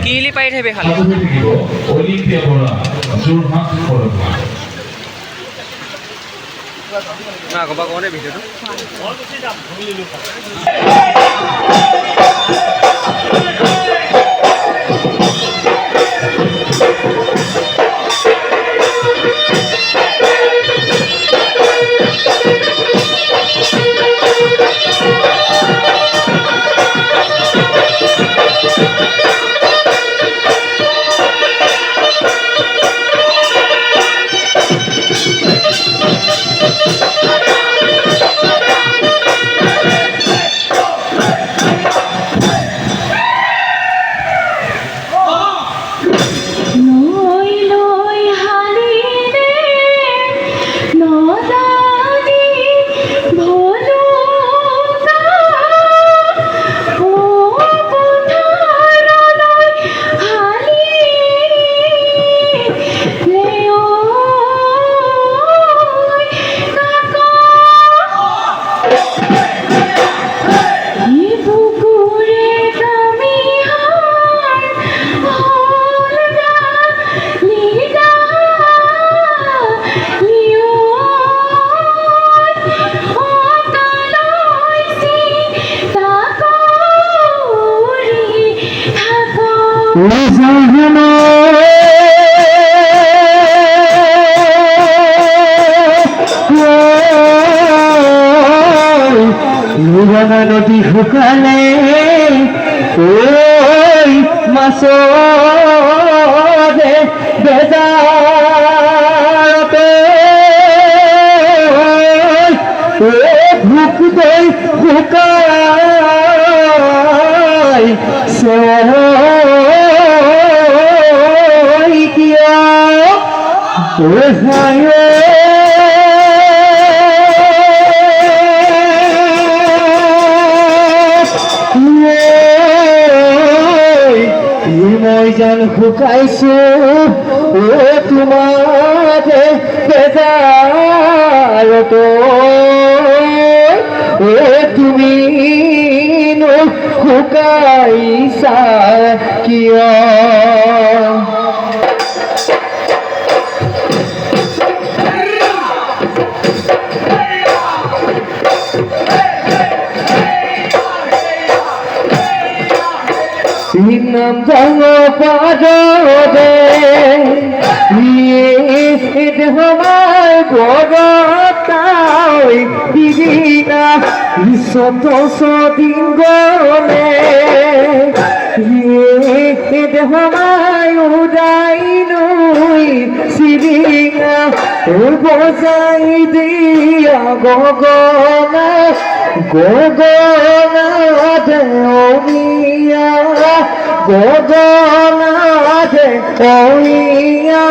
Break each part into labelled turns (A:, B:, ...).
A: কিলি পাই থাকিবি খালি
B: অলিম্পিয়া বৰা যোৰহাট বৰপেটা
A: না ক'বা কোনে ভিডিঅ'টো
C: নদী শুকালে ওই মাছৰে বেজাৰতে ভোক দৈ শুকাই চৈ কিয় মই জান শুকাইছো তোমাৰে বেজাৰত তুমি শুকাইছা কিয় নাম জঙ্গ পাদে সময় বড়তাই দিদিনা শত দিন গলে সময় উদাই নই সিদিনা বজাই দিয়া গগনা গগনা দেউনিয়া গগনা দেউনিয়া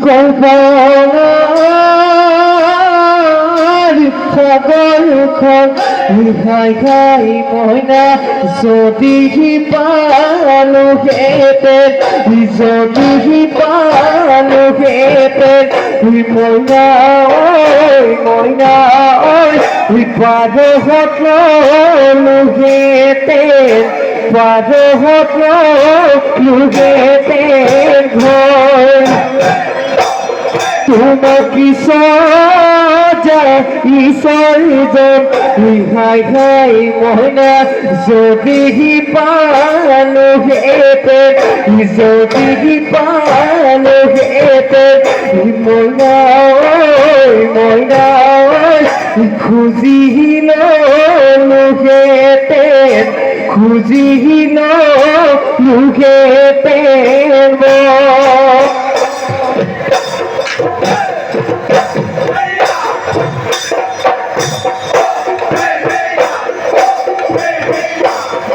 C: কল্পনার খবর খাই খাই ময়না যদি পালো হেতে যদি পালো হেতে ময়না ময়না পারে হতলো হেতে পারে হতলো হেতে ঘর তোমার কি সজা ঈশ্বরজন হাই হাই ময়না যদি পালো হেতে যদি পালো হেতে ময়না ময়না খুঁজিল লোকেতে খুঁজিল লোকেতে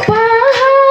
D: পাহাড়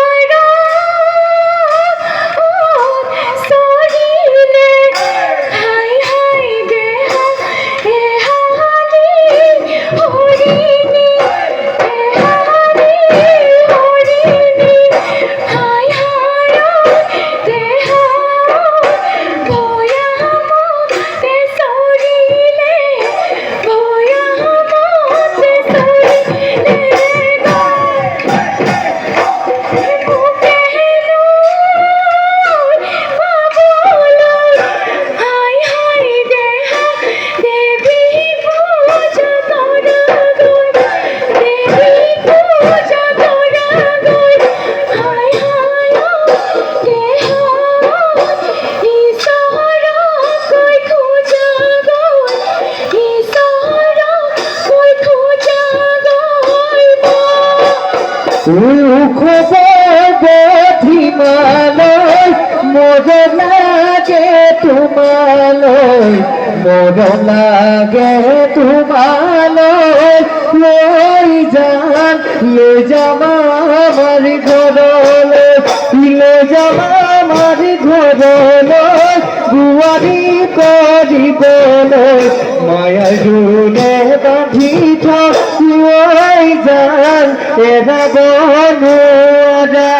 C: লাগে তোমালৈ মৰম লাগে তোমালৈ লৈ যাম আমাৰ ঘৰলৈ লৈ যাম আমাৰ ঘৰলৈ বোৱাৰী কৰিবলৈ মায়া জোৰে বান্ধি থক লৈ যাম এৰাব নোৱাৰাকৈ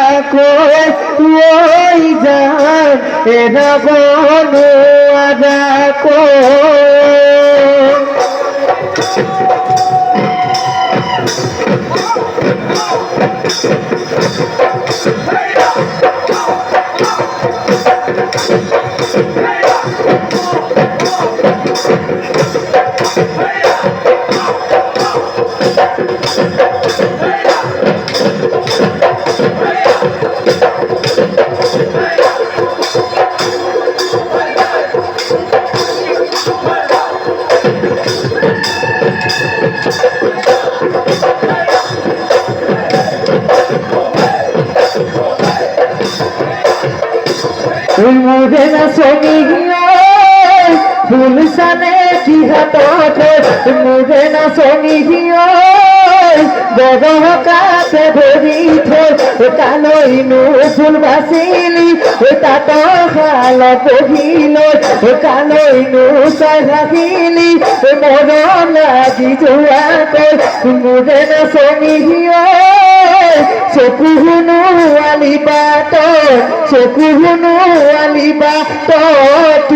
C: লৈ যাম এৰাব নোৱাৰাকৈ মোৰে নাচনী ফুল চানে কি হাতত মোৰে নাচনী গৰকাতে ধৰি থৈ কালৈনো ফুল বাচিলি তাঁত শাল পঢ়িলৈ কালৈনো চাই ৰাখিলি মৰম লাগি যোৱাকৈ মোৰে নাচনী চকু শুনো আলি বাটত চকু শুনো আলি বাটত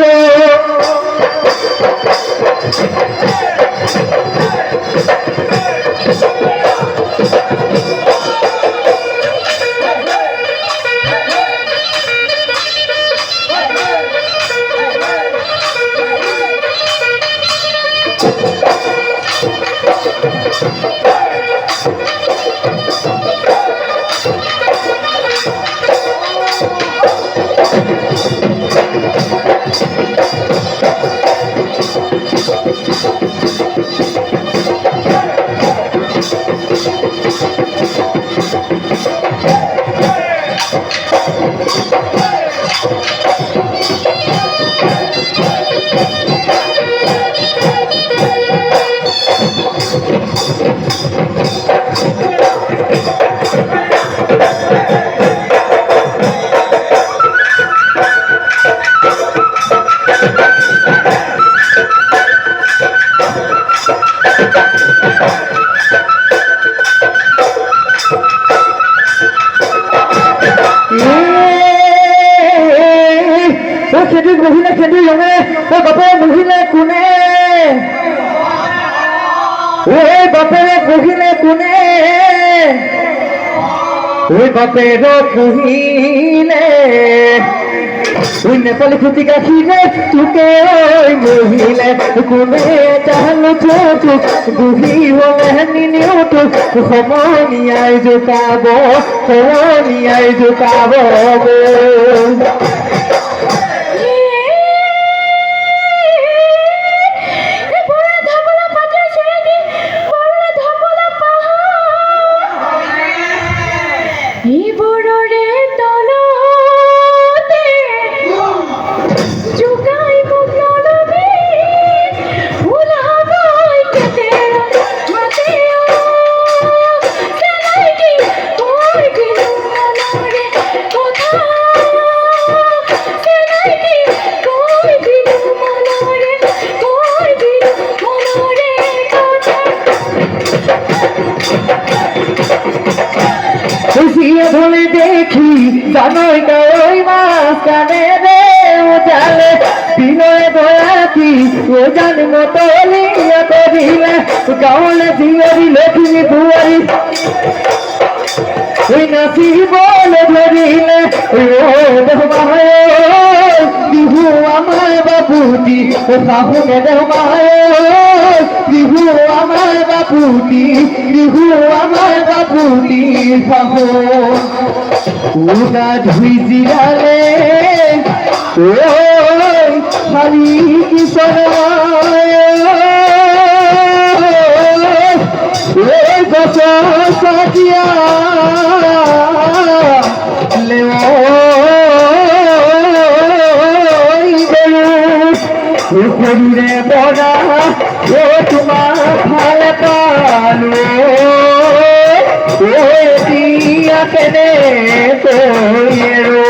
C: খেতি বহিলে খেতি ৰঙে বাপে বহিলে কোনে বাপেৰে বহিলে কোনে বাপেৰ পুহিলে নেপালী খুটি গাখীৰে তোকে মহিলে কোনে জানো তোক বুঢ়ী হলে নিনিও তোক সমনীয়াই জোকাব ধরে দেখি জানোই না ওই মাছ কানে রে উজালে বিনয় দয়াতি ও জানি মতলিয়া করিলে গাওলে জিয়ারি লক্ষ্মী বুয়ারি ওই নাচি বলে ধরিলে ও দেহমায় বিহু আমার বাপুটি ও সাহুনে দেহমায় বিহু আমার বাপুটি সাহু উনা ধুই জিরালে ওই হরি কিশোর ওই গছ সাজিয়া লে সৰুৰে পৰা তোমাক ভাল পালো এতিয়া কেনেকৈ এৰো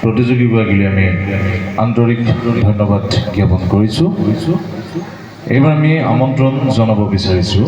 B: প্ৰতিযোগীগৰাকীলৈ আমি আন্তৰিক ধন্যবাদ জ্ঞাপন কৰিছোঁ। এইবাৰ আমি আমন্ত্ৰণ জনাব বিচাৰিছোঁ